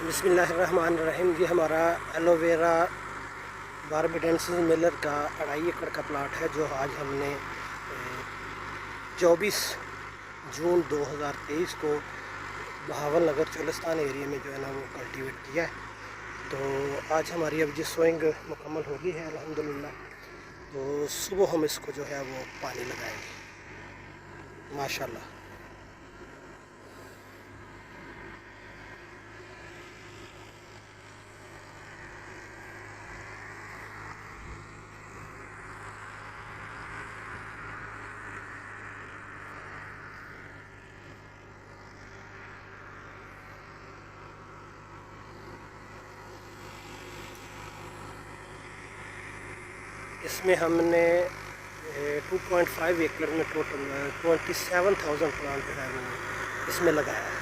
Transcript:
बिस्मिल्लाहिर्रहमानिर्रहीम। ये हमारा एलोवेरा बारबेडेंसिस मिलर का 2.5 एकड़ का प्लाट है, जो आज हमने 24 जून 2023 को बहावल नगर चोलिस्तान एरिया में जो है ना वो कल्टीवेट किया है। तो आज हमारी अब जो सोइंग मुकम्मल हो गई है अल्हम्दुलिल्लाह। तो सुबह हम इसको जो है वो पानी लगाएंगे माशाल्लाह। इसमें हमने 2.5 एकड़ में टोटल 27,000 प्लांट जो है वो इसमें लगाया है।